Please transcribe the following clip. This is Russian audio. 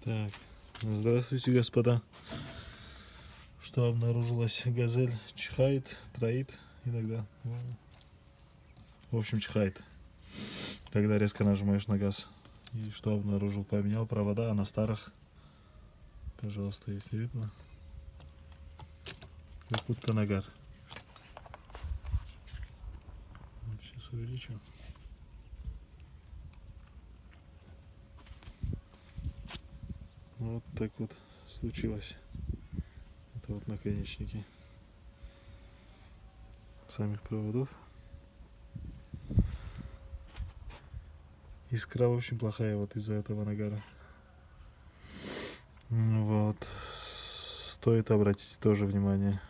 Так, здравствуйте, господа. Что обнаружилось? Газель чихает, троит иногда. В общем, чихает, когда резко нажимаешь на газ. И что обнаружил? Поменял провода, а на старых, пожалуйста, если видно, как будто нагар. Сейчас увеличу. Вот так вот случилось. Это вот наконечники самих проводов. Искра очень плохая вот из-за этого нагара. Вот. Стоит обратить тоже внимание.